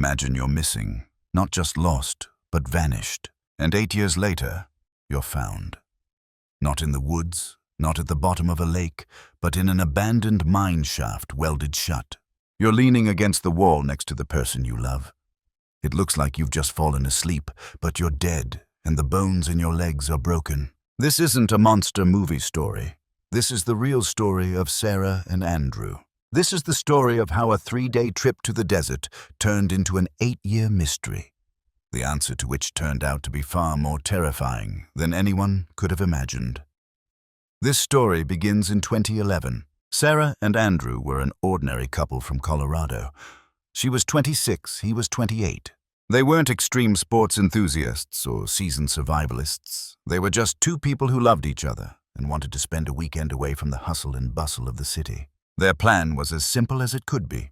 Imagine you're missing, not just lost, but vanished. And 8 years later, you're found. Not in the woods, not at the bottom of a lake, but in an abandoned mine shaft welded shut. You're leaning against the wall next to the person you love. It looks like you've just fallen asleep, but you're dead, and the bones in your legs are broken. This isn't a monster movie story. This is the real story of Sara and Andrew. This is the story of how a 3-day trip to the desert turned into an 8-year mystery, the answer to which turned out to be far more terrifying than anyone could have imagined. This story begins in 2011. Sara and Andrew were an ordinary couple from Colorado. She was 26, he was 28. They weren't extreme sports enthusiasts or seasoned survivalists. They were just two people who loved each other and wanted to spend a weekend away from the hustle and bustle of the city. Their plan was as simple as it could be.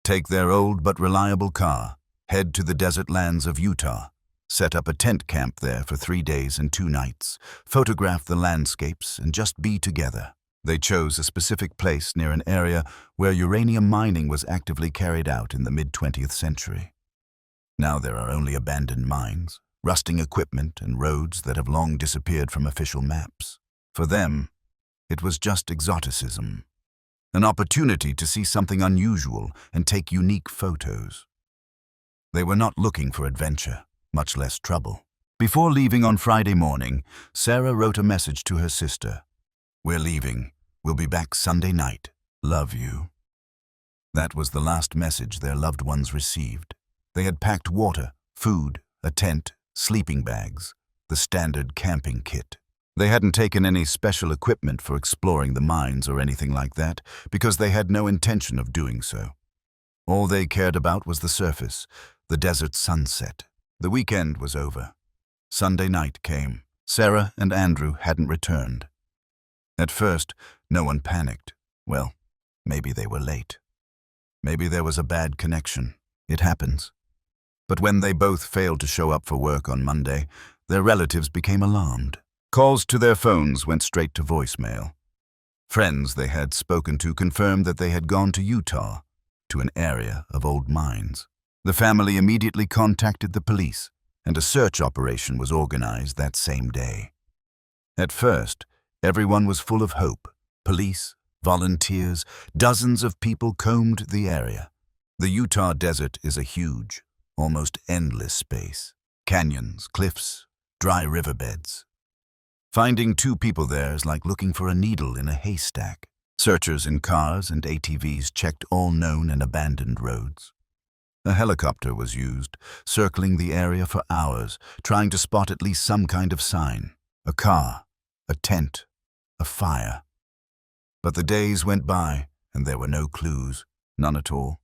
Take their old but reliable car, head to the desert lands of Utah, set up a tent camp there for 3 days and 2 nights, photograph the landscapes, and just be together. They chose a specific place near an area where uranium mining was actively carried out in the mid-20th century. Now there are only abandoned mines, rusting equipment, and roads that have long disappeared from official maps. For them, it was just exoticism. An opportunity to see something unusual and take unique photos. They were not looking for adventure, much less trouble. Before leaving on Friday morning, Sara wrote a message to her sister. "We're leaving. We'll be back Sunday night. Love you." That was the last message their loved ones received. They had packed water, food, a tent, sleeping bags, the standard camping kit. They hadn't taken any special equipment for exploring the mines or anything like that, because they had no intention of doing so. All they cared about was the surface, the desert sunset. The weekend was over. Sunday night came. Sara and Andrew hadn't returned. At first, no one panicked. Well, maybe they were late. Maybe there was a bad connection. It happens. But when they both failed to show up for work on Monday, their relatives became alarmed. Calls to their phones went straight to voicemail. Friends they had spoken to confirmed that they had gone to Utah, to an area of old mines. The family immediately contacted the police, and a search operation was organized that same day. At first, everyone was full of hope. Police, volunteers, dozens of people combed the area. The Utah desert is a huge, almost endless space. Canyons, cliffs, dry riverbeds. Finding 2 people there is like looking for a needle in a haystack. Searchers in cars and ATVs checked all known and abandoned roads. A helicopter was used, circling the area for hours, trying to spot at least some kind of sign. A car, a tent, a fire. But the days went by, and there were no clues, none at all.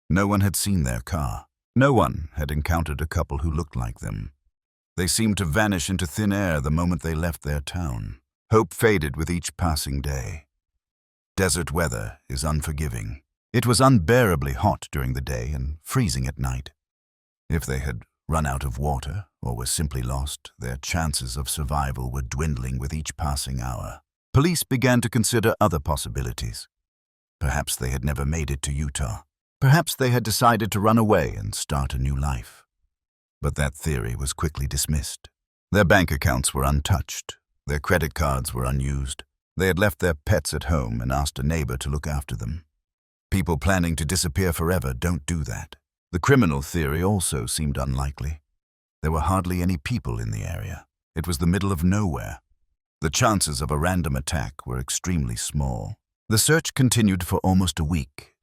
No one had seen their car. No one had encountered a couple who looked like them. They seemed to vanish into thin air the moment they left their town. Hope faded with each passing day. Desert weather is unforgiving. It was unbearably hot during the day and freezing at night. If they had run out of water or were simply lost, their chances of survival were dwindling with each passing hour. Police began to consider other possibilities. Perhaps they had never made it to Utah. Perhaps they had decided to run away and start a new life. But that theory was quickly dismissed. Their bank accounts were untouched. Their credit cards were unused. They had left their pets at home and asked a neighbor to look after them. People planning to disappear forever don't do that. The criminal theory also seemed unlikely. There were hardly any people in the area. It was the middle of nowhere. The chances of a random attack were extremely small. The search continued for almost a week.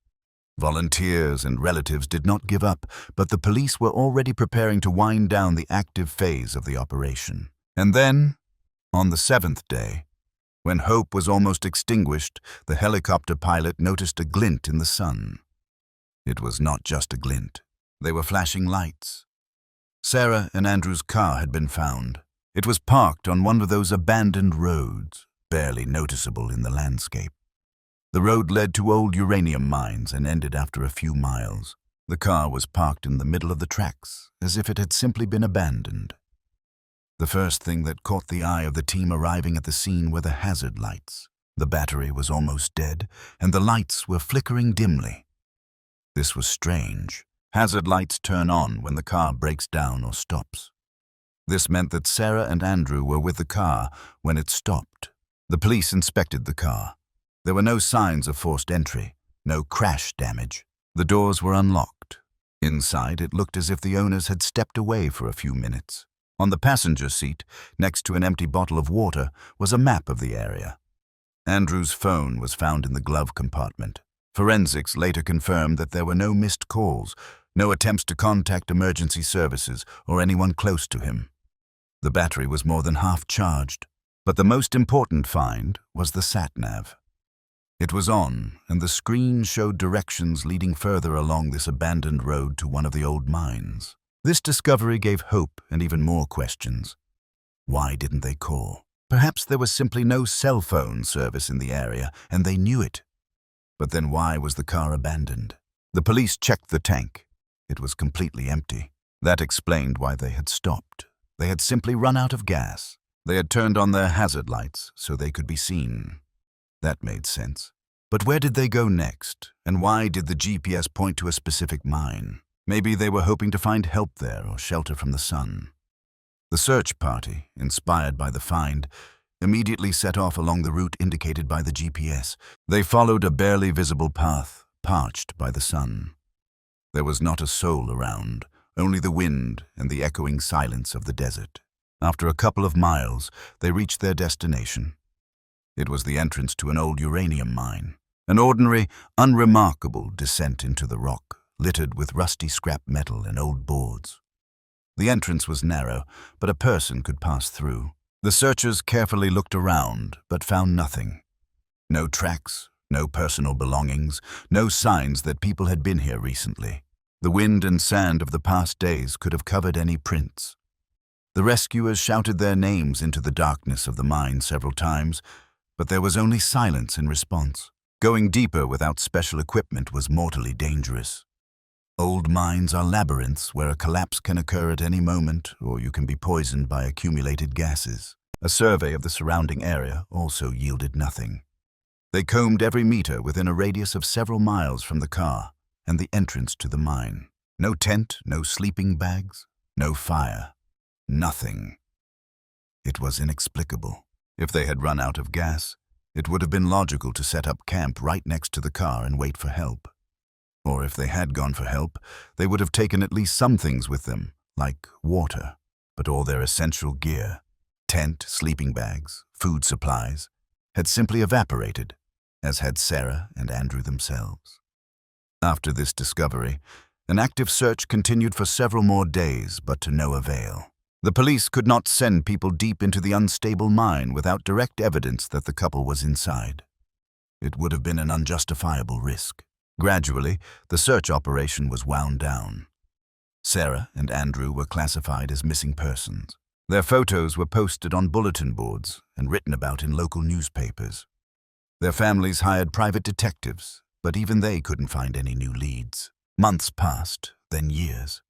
Volunteers and relatives did not give up, but the police were already preparing to wind down the active phase of the operation. And then, on the 7th day, when hope was almost extinguished, the helicopter pilot noticed a glint in the sun. It was not just a glint. They were flashing lights. Sara and Andrew's car had been found. It was parked on one of those abandoned roads, barely noticeable in the landscape. The road led to old uranium mines and ended after a few miles. The car was parked in the middle of the tracks, as if it had simply been abandoned. The first thing that caught the eye of the team arriving at the scene were the hazard lights. The battery was almost dead, and the lights were flickering dimly. This was strange. Hazard lights turn on when the car breaks down or stops. This meant that Sara and Andrew were with the car when it stopped. The police inspected the car. There were no signs of forced entry, no crash damage. The doors were unlocked. Inside, it looked as if the owners had stepped away for a few minutes. On the passenger seat, next to an empty bottle of water, was a map of the area. Andrew's phone was found in the glove compartment. Forensics later confirmed that there were no missed calls, no attempts to contact emergency services or anyone close to him. The battery was more than half charged, but the most important find was the sat-nav. It was on, and the screen showed directions leading further along this abandoned road to one of the old mines. This discovery gave hope and even more questions. Why didn't they call? Perhaps there was simply no cell phone service in the area, and they knew it. But then why was the car abandoned? The police checked the tank. It was completely empty. That explained why they had stopped. They had simply run out of gas. They had turned on their hazard lights so they could be seen. That made sense. But where did they go next? And why did the GPS point to a specific mine? Maybe they were hoping to find help there or shelter from the sun. The search party, inspired by the find, immediately set off along the route indicated by the GPS. They followed a barely visible path, parched by the sun. There was not a soul around, only the wind and the echoing silence of the desert. After a couple of miles, they reached their destination. It was the entrance to an old uranium mine, an ordinary, unremarkable descent into the rock, littered with rusty scrap metal and old boards. The entrance was narrow, but a person could pass through. The searchers carefully looked around, but found nothing. No tracks, no personal belongings, no signs that people had been here recently. The wind and sand of the past days could have covered any prints. The rescuers shouted their names into the darkness of the mine several times, but there was only silence in response. Going deeper without special equipment was mortally dangerous. Old mines are labyrinths where a collapse can occur at any moment, or you can be poisoned by accumulated gases. A survey of the surrounding area also yielded nothing. They combed every meter within a radius of several miles from the car and the entrance to the mine. No tent, no sleeping bags, no fire, nothing. It was inexplicable. If they had run out of gas, it would have been logical to set up camp right next to the car and wait for help. Or if they had gone for help, they would have taken at least some things with them, like water, but all their essential gear, tent, sleeping bags, food supplies, had simply evaporated, as had Sara and Andrew themselves. After this discovery, an active search continued for several more days, but to no avail. The police could not send people deep into the unstable mine without direct evidence that the couple was inside. It would have been an unjustifiable risk. Gradually, the search operation was wound down. Sara and Andrew were classified as missing persons. Their photos were posted on bulletin boards and written about in local newspapers. Their families hired private detectives, but even they couldn't find any new leads. Months passed, then years.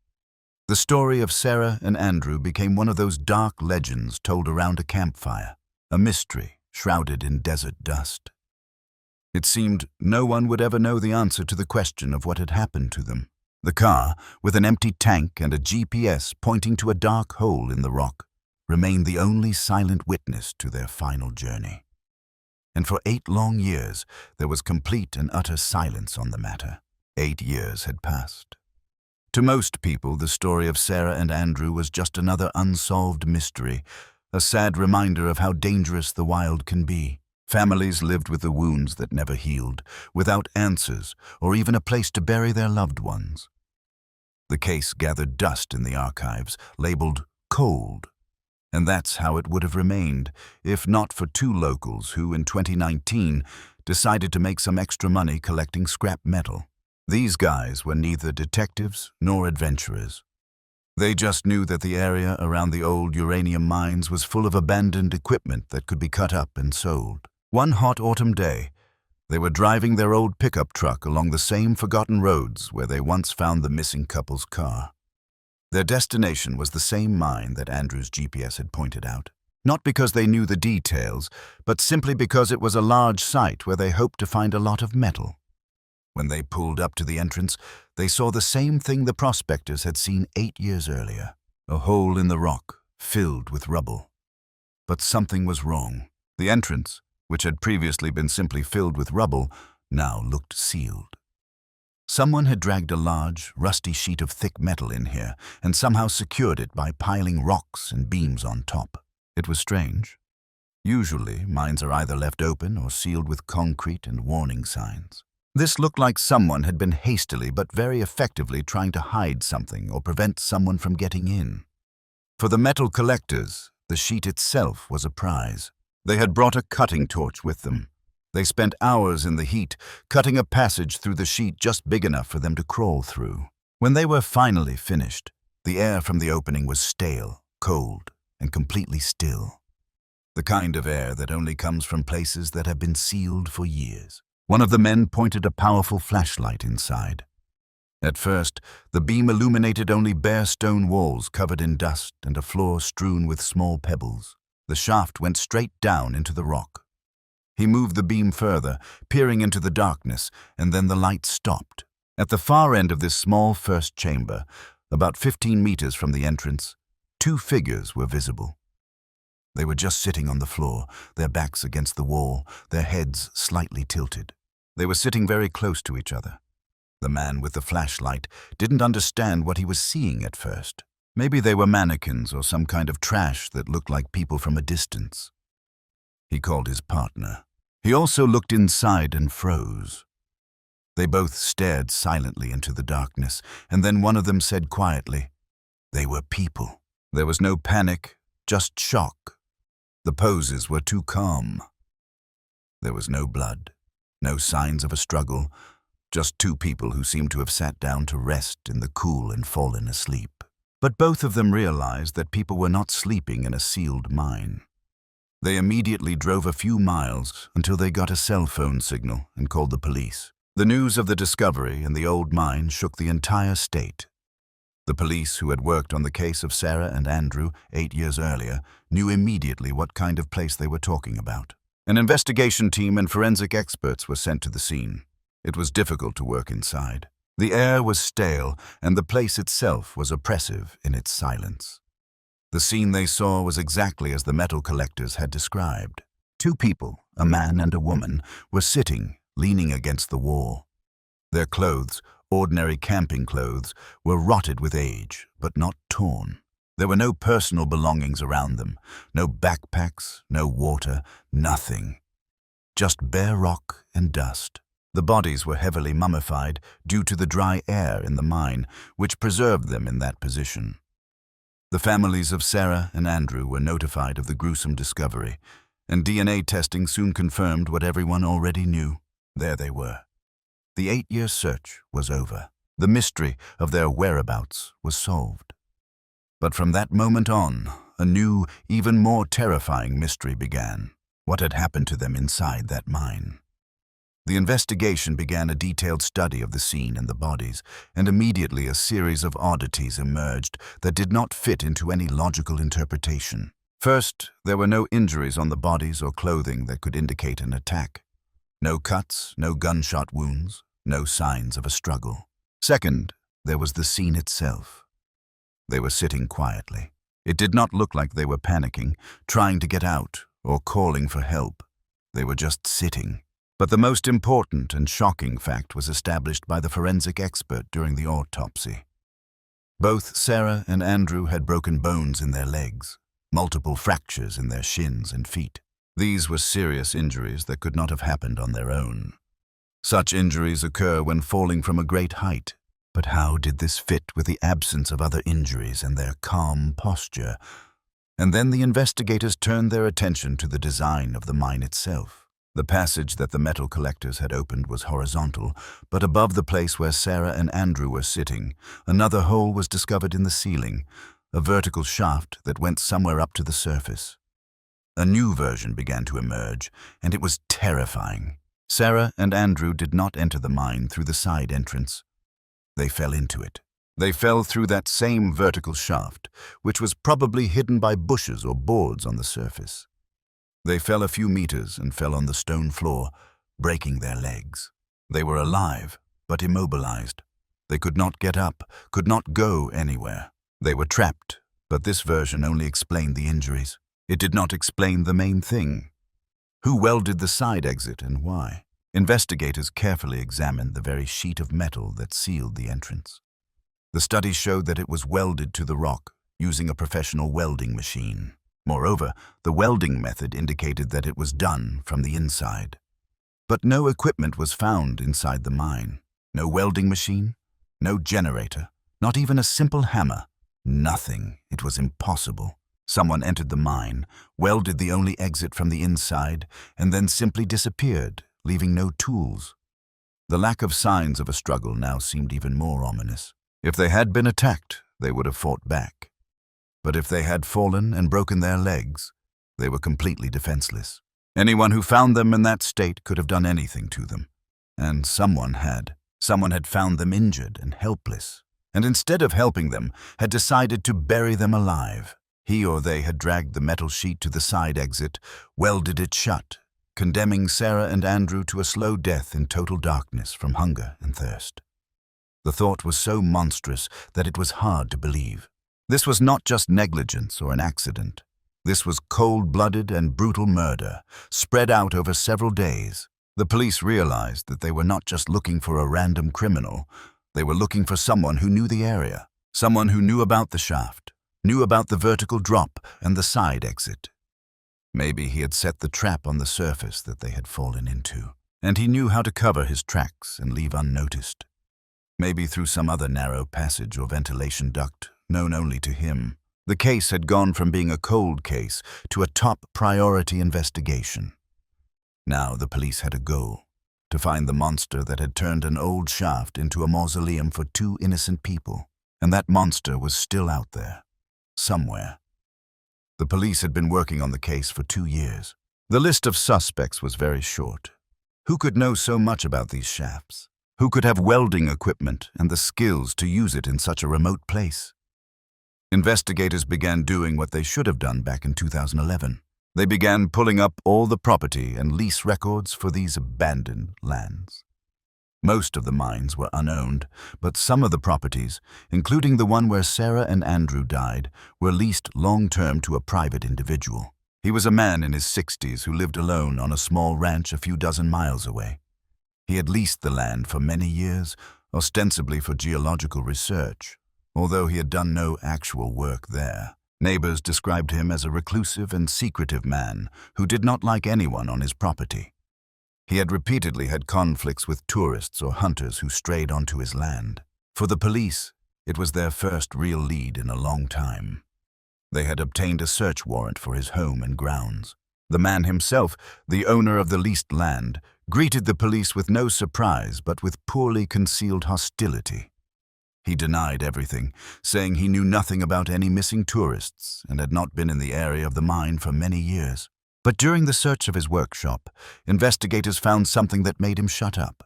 The story of Sara and Andrew became one of those dark legends told around a campfire, a mystery shrouded in desert dust. It seemed no one would ever know the answer to the question of what had happened to them. The car, with an empty tank and a GPS pointing to a dark hole in the rock, remained the only silent witness to their final journey. And for 8 long years, there was complete and utter silence on the matter. 8 years had passed. To most people, the story of Sara and Andrew was just another unsolved mystery, a sad reminder of how dangerous the wild can be. Families lived with the wounds that never healed, without answers or even a place to bury their loved ones. The case gathered dust in the archives, labeled cold, and that's how it would have remained, if not for 2 locals who, in 2019, decided to make some extra money collecting scrap metal. These guys were neither detectives nor adventurers. They just knew that the area around the old uranium mines was full of abandoned equipment that could be cut up and sold. One hot autumn day, they were driving their old pickup truck along the same forgotten roads where they once found the missing couple's car. Their destination was the same mine that Andrew's GPS had pointed out, not because they knew the details, but simply because it was a large site where they hoped to find a lot of metal. When they pulled up to the entrance, they saw the same thing the prospectors had seen 8 years earlier, a hole in the rock filled with rubble. But something was wrong. The entrance, which had previously been simply filled with rubble, now looked sealed. Someone had dragged a large, rusty sheet of thick metal in here and somehow secured it by piling rocks and beams on top. It was strange. Usually, mines are either left open or sealed with concrete and warning signs. This looked like someone had been hastily but very effectively trying to hide something or prevent someone from getting in. For the metal collectors, the sheet itself was a prize. They had brought a cutting torch with them. They spent hours in the heat, cutting a passage through the sheet just big enough for them to crawl through. When they were finally finished, the air from the opening was stale, cold, and completely still. The kind of air that only comes from places that have been sealed for years. One of the men pointed a powerful flashlight inside. At first, the beam illuminated only bare stone walls covered in dust and a floor strewn with small pebbles. The shaft went straight down into the rock. He moved the beam further, peering into the darkness, and then the light stopped. At the far end of this small first chamber, about 15 meters from the entrance, 2 figures were visible. They were just sitting on the floor, their backs against the wall, their heads slightly tilted. They were sitting very close to each other. The man with the flashlight didn't understand what he was seeing at first. Maybe they were mannequins or some kind of trash that looked like people from a distance. He called his partner. He also looked inside and froze. They both stared silently into the darkness, and then one of them said quietly, "They were people." There was no panic, just shock. The poses were too calm. There was no blood, no signs of a struggle, just 2 people who seemed to have sat down to rest in the cool and fallen asleep. But both of them realized that people were not sleeping in a sealed mine. They immediately drove a few miles until they got a cell phone signal and called the police. The news of the discovery in the old mine shook the entire state. The police, who had worked on the case of Sara and Andrew 8 years earlier, knew immediately what kind of place they were talking about. An investigation team and forensic experts were sent to the scene. It was difficult to work inside. The air was stale, and the place itself was oppressive in its silence. The scene they saw was exactly as the metal collectors had described. 2 people, a man and a woman, were sitting, leaning against the wall. Their clothes, ordinary camping clothes, were rotted with age, but not torn. There were no personal belongings around them, no backpacks, no water, nothing. Just bare rock and dust. The bodies were heavily mummified due to the dry air in the mine, which preserved them in that position. The families of Sara and Andrew were notified of the gruesome discovery, and DNA testing soon confirmed what everyone already knew. There they were. The 8-year search was over. The mystery of their whereabouts was solved. But from that moment on, a new, even more terrifying mystery began. What had happened to them inside that mine? The investigation began a detailed study of the scene and the bodies, and immediately a series of oddities emerged that did not fit into any logical interpretation. First, there were no injuries on the bodies or clothing that could indicate an attack. No cuts, no gunshot wounds, no signs of a struggle. Second, there was the scene itself. They were sitting quietly. It did not look like they were panicking, trying to get out, or calling for help. They were just sitting. But the most important and shocking fact was established by the forensic expert during the autopsy. Both Sara and Andrew had broken bones in their legs, multiple fractures in their shins and feet. These were serious injuries that could not have happened on their own. Such injuries occur when falling from a great height. But how did this fit with the absence of other injuries and their calm posture? And then the investigators turned their attention to the design of the mine itself. The passage that the metal collectors had opened was horizontal, but above the place where Sara and Andrew were sitting, another hole was discovered in the ceiling, a vertical shaft that went somewhere up to the surface. A new version began to emerge, and it was terrifying. Sara and Andrew did not enter the mine through the side entrance. They fell into it. They fell through that same vertical shaft, which was probably hidden by bushes or boards on the surface. They fell a few meters and fell on the stone floor, breaking their legs. They were alive, but immobilized. They could not get up, could not go anywhere. They were trapped, but this version only explained the injuries. It did not explain the main thing. Who welded the side exit and why? Investigators carefully examined the very sheet of metal that sealed the entrance. The study showed that it was welded to the rock using a professional welding machine. Moreover, the welding method indicated that it was done from the inside. But no equipment was found inside the mine. No welding machine, no generator, not even a simple hammer. Nothing. It was impossible. Someone entered the mine, welded the only exit from the inside, and then simply disappeared, leaving no tools. The lack of signs of a struggle now seemed even more ominous. If they had been attacked, they would have fought back. But if they had fallen and broken their legs, they were completely defenseless. Anyone who found them in that state could have done anything to them. And someone had. Someone had found them injured and helpless, and instead of helping them, had decided to bury them alive. He or they had dragged the metal sheet to the side exit, welded it shut, condemning Sara and Andrew to a slow death in total darkness from hunger and thirst. The thought was so monstrous that it was hard to believe. This was not just negligence or an accident. This was cold-blooded and brutal murder, spread out over several days. The police realized that they were not just looking for a random criminal. They were looking for someone who knew the area, someone who knew about the shaft, knew about the vertical drop and the side exit. Maybe he had set the trap on the surface that they had fallen into, and he knew how to cover his tracks and leave unnoticed. Maybe through some other narrow passage or ventilation duct, known only to him. The case had gone from being a cold case to a top priority investigation. Now the police had a goal: to find the monster that had turned an old shaft into a mausoleum for 2 innocent people. And that monster was still out there, somewhere. The police had been working on the case for 2 years. The list of suspects was very short. Who could know so much about these shafts? Who could have welding equipment and the skills to use it in such a remote place? Investigators began doing what they should have done back in 2011. They began pulling up all the property and lease records for these abandoned lands. Most of the mines were unowned, but some of the properties, including the one where Sara and Andrew died, were leased long-term to a private individual. He was a man in his 60s who lived alone on a small ranch a few dozen miles away. He had leased the land for many years, ostensibly for geological research, although he had done no actual work there. Neighbors described him as a reclusive and secretive man who did not like anyone on his property. He had repeatedly had conflicts with tourists or hunters who strayed onto his land. For the police, it was their first real lead in a long time. They had obtained a search warrant for his home and grounds. The man himself, the owner of the leased land, greeted the police with no surprise but with poorly concealed hostility. He denied everything, saying he knew nothing about any missing tourists and had not been in the area of the mine for many years. But during the search of his workshop, investigators found something that made him shut up.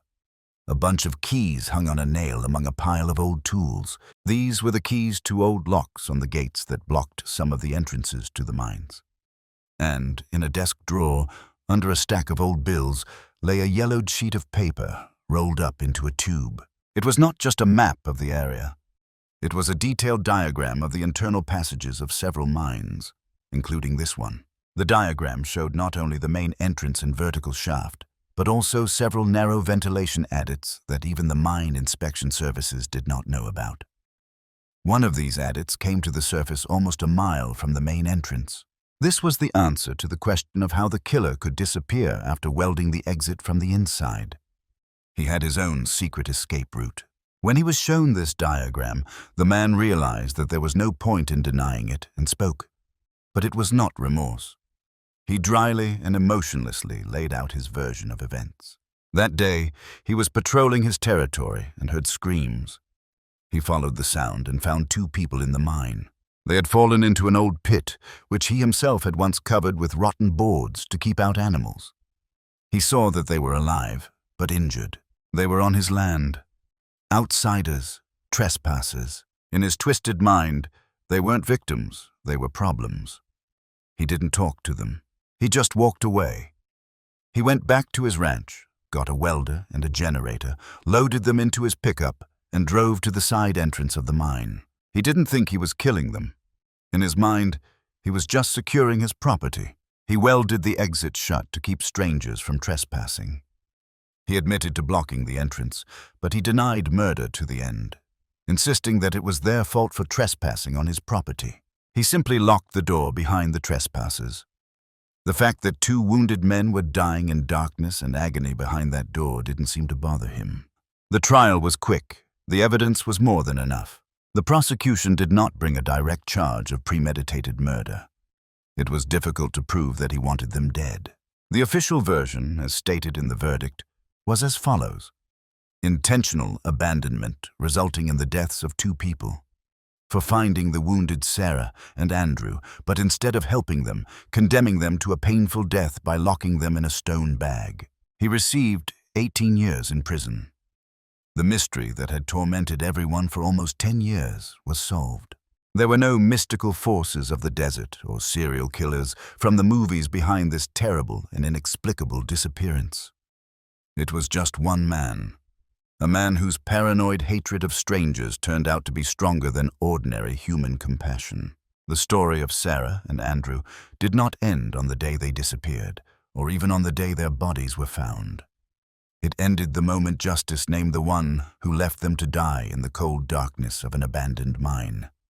A bunch of keys hung on a nail among a pile of old tools. These were the keys to old locks on the gates that blocked some of the entrances to the mines. And in a desk drawer, under a stack of old bills, lay a yellowed sheet of paper rolled up into a tube. It was not just a map of the area. It was a detailed diagram of the internal passages of several mines, including this one. The diagram showed not only the main entrance and vertical shaft, but also several narrow ventilation adits that even the mine inspection services did not know about. One of these adits came to the surface almost a mile from the main entrance. This was the answer to the question of how the killer could disappear after welding the exit from the inside. He had his own secret escape route. When he was shown this diagram, the man realized that there was no point in denying it and spoke. But it was not remorse. He dryly and emotionlessly laid out his version of events. That day, he was patrolling his territory and heard screams. He followed the sound and found 2 people in the mine. They had fallen into an old pit, which he himself had once covered with rotten boards to keep out animals. He saw that they were alive, but injured. They were on his land. Outsiders, trespassers. In his twisted mind, they weren't victims, they were problems. He didn't talk to them. He just walked away. He went back to his ranch, got a welder and a generator, loaded them into his pickup, and drove to the side entrance of the mine. He didn't think he was killing them. In his mind, he was just securing his property. He welded the exit shut to keep strangers from trespassing. He admitted to blocking the entrance, but he denied murder to the end, insisting that it was their fault for trespassing on his property. He simply locked the door behind the trespassers. The fact that 2 wounded men were dying in darkness and agony behind that door didn't seem to bother him. The trial was quick. The evidence was more than enough. The prosecution did not bring a direct charge of premeditated murder. It was difficult to prove that he wanted them dead. The official version, as stated in the verdict, was as follows: intentional abandonment resulting in the deaths of 2 people. For finding the wounded Sara and Andrew, but instead of helping them, condemning them to a painful death by locking them in a stone bag. He received 18 years in prison. The mystery that had tormented everyone for almost 10 years was solved. There were no mystical forces of the desert or serial killers from the movies behind this terrible and inexplicable disappearance. It was just one man, a man whose paranoid hatred of strangers turned out to be stronger than ordinary human compassion. The story of Sara and Andrew did not end on the day they disappeared, or even on the day their bodies were found. It ended the moment justice named the one who left them to die in the cold darkness of an abandoned mine.